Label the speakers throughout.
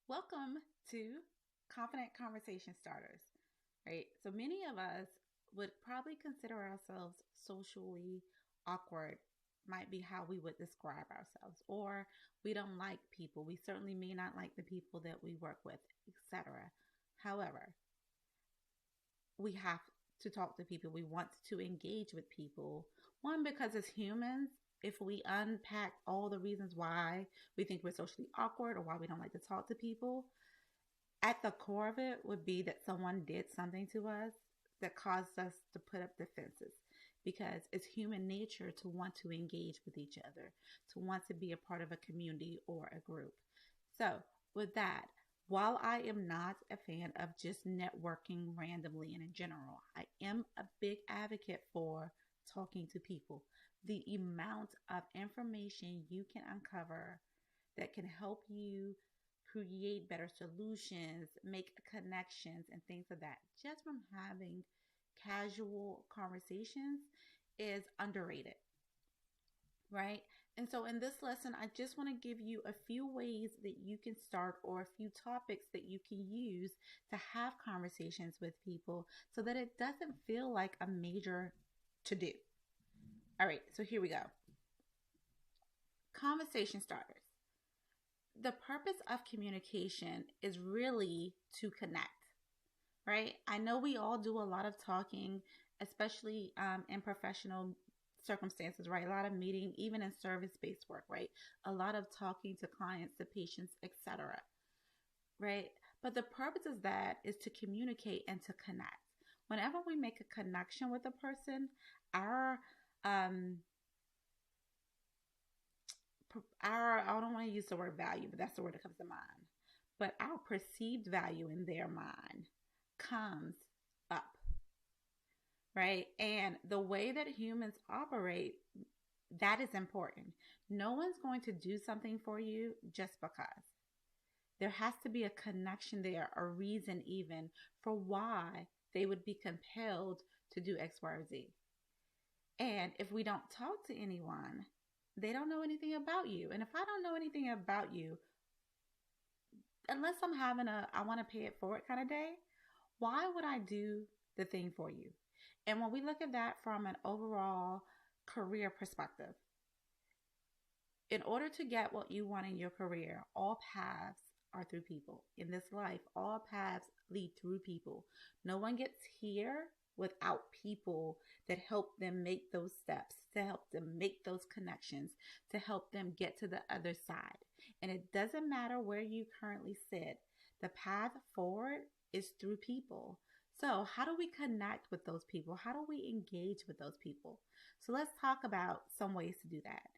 Speaker 1: Welcome to Confident Conversation Starters, right? So many of us would probably consider ourselves socially awkward, might be how we would describe ourselves, or we don't like people. We certainly may not like the people that we work with, etc. However, we have to talk to people. We want to engage with people. One, because as humans, if we unpack all the reasons why we think we're socially awkward or why we don't like to talk to people, at the core of it would be that someone did something to us that caused us to put up defenses because it's human nature to want to engage with each other, to want to be a part of a community or a group. So, with that, while I am not a fan of just networking randomly and in general, I am a big advocate for talking to people. The amount of information you can uncover that can help you create better solutions, make connections, and things of that just from having casual conversations is underrated, right? And so, in this lesson, I just want to give you a few ways that you can start or a few topics that you can use to have conversations with people so that it doesn't feel like a major to do. All right, so here we go. Conversation starters. The purpose of communication is really to connect, right? I know we all do a lot of talking, especially in professional circumstances, right? A lot of meeting, even in service-based work, right? A lot of talking to clients, to patients, etc., right? But the purpose of that is to communicate and to connect. Whenever we make a connection with a person, our um, I don't want to use the word value, but that's the word that comes to mind. But our perceived value in their mind comes up, right? And the way that humans operate, that is important. No one's going to do something for you just because. There has to be a connection there, a reason even for why they would be compelled to do X, Y, or Z. And if we don't talk to anyone, they don't know anything about you. And if I don't know anything about you, unless I'm having a I want to pay it forward kind of day, why would I do the thing for you? And when we look at that from an overall career perspective, in order to get what you want in your career, all paths are through people. In this life, all paths lead through people. No one gets here without people that help them make those steps, to help them make those connections, to help them get to the other side. And it doesn't matter where you currently sit, the path forward is through people. So, how do we connect with those people? How do we engage with those people? So, let's talk about some ways to do that.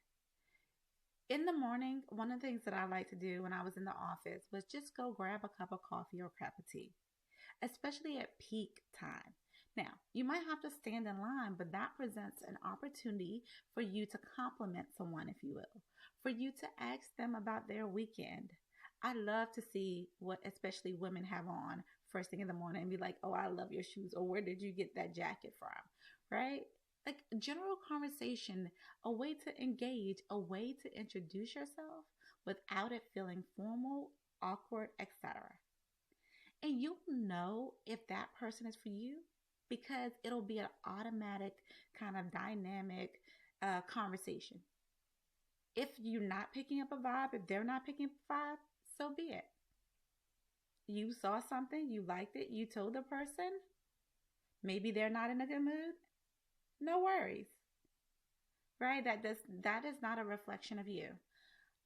Speaker 1: In the morning, one of the things that I like to do when I was in the office was just go grab a cup of coffee or a cup of tea, especially at peak time. Now, you might have to stand in line, but that presents an opportunity for you to compliment someone, if you will, for you to ask them about their weekend. I love to see what especially women have on first thing in the morning and be like, oh, I love your shoes, or where did you get that jacket from? Right? Like general conversation, a way to engage, a way to introduce yourself without it feeling formal, awkward, etc. And you'll know if that person is for you because it'll be an automatic kind of dynamic conversation. If you're not picking up a vibe, if they're not picking up a vibe, so be it. You saw something, you liked it, you told the person, maybe they're not in a good mood, no worries, right? That is not a reflection of you.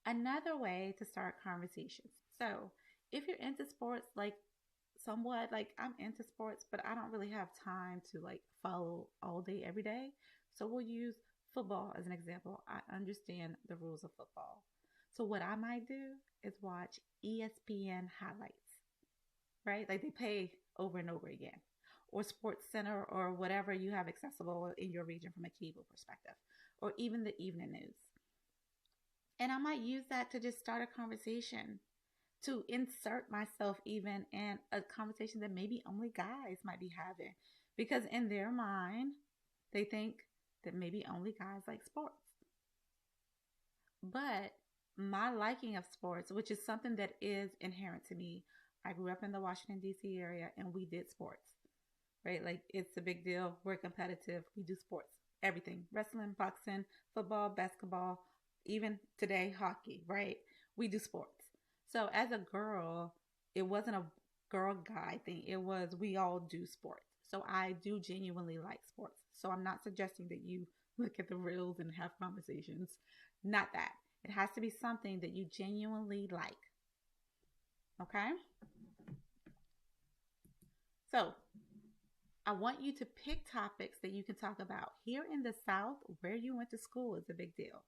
Speaker 1: Another way to start conversations. So, if you're into sports, like somewhat, like I'm into sports, but I don't really have time to like follow all day every day. So we'll use football as an example. I understand the rules of football. So what I might do is watch ESPN highlights, right? Like they play over and over again. Or Sports Center or whatever you have accessible in your region from a cable perspective, or even the evening news. And I might use that to just start a conversation, to insert myself even in a conversation that maybe only guys might be having. Because in their mind, they think that maybe only guys like sports. But my liking of sports, which is something that is inherent to me. I grew up in the Washington, D.C. area and we did sports, right? Like it's a big deal. We're competitive. We do sports, everything wrestling, boxing, football, basketball, even today, hockey, right? We do sports. So as a girl, it wasn't a girl guy thing. It was we all do sports. So I do genuinely like sports. So I'm not suggesting that you look at the reels and have conversations. Not that. It has to be something that you genuinely like. Okay? So I want you to pick topics that you can talk about. Here in the South, where you went to school is a big deal.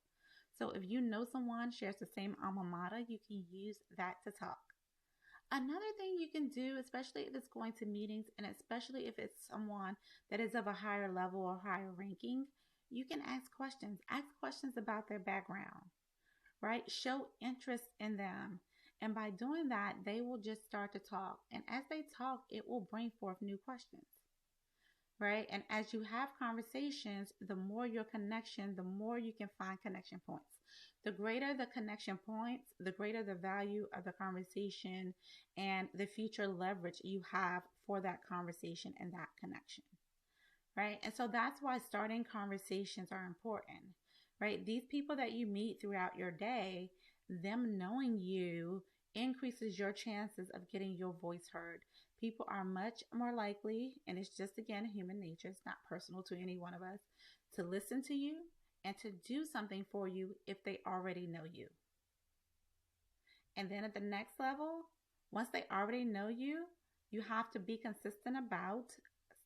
Speaker 1: So if you know someone shares the same alma mater, you can use that to talk. Another thing you can do, especially if it's going to meetings and especially if it's someone that is of a higher level or higher ranking, you can ask questions. Ask questions about their background, right? Show interest in them. And by doing that, they will just start to talk. And as they talk, it will bring forth new questions, right? And as you have conversations, the more your connection, the more you can find connection points. The greater the connection points, the greater the value of the conversation and the future leverage you have for that conversation and that connection, right? And so that's why starting conversations are important, right? These people that you meet throughout your day, them knowing you increases your chances of getting your voice heard. People are much more likely, and it's just again human nature, it's not personal to any one of us, to listen to you and to do something for you if they already know you. And then at the next level, once they already know you, you have to be consistent about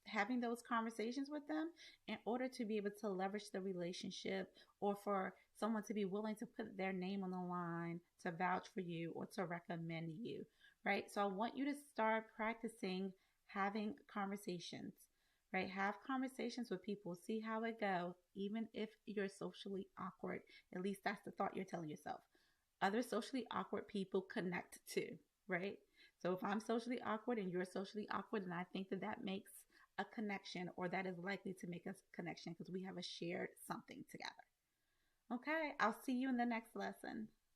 Speaker 1: having those conversations with them in order to be able to leverage the relationship or for someone to be willing to put their name on the line to vouch for you or to recommend you, right? So I want you to start practicing having conversations, right? Have conversations with people, see how it go, even if you're socially awkward. At least that's the thought you're telling yourself. Other socially awkward people connect too, right? So if I'm socially awkward and you're socially awkward, and I think that that makes a connection or that is likely to make us a connection because we have a shared something together. Okay, I'll see you in the next lesson.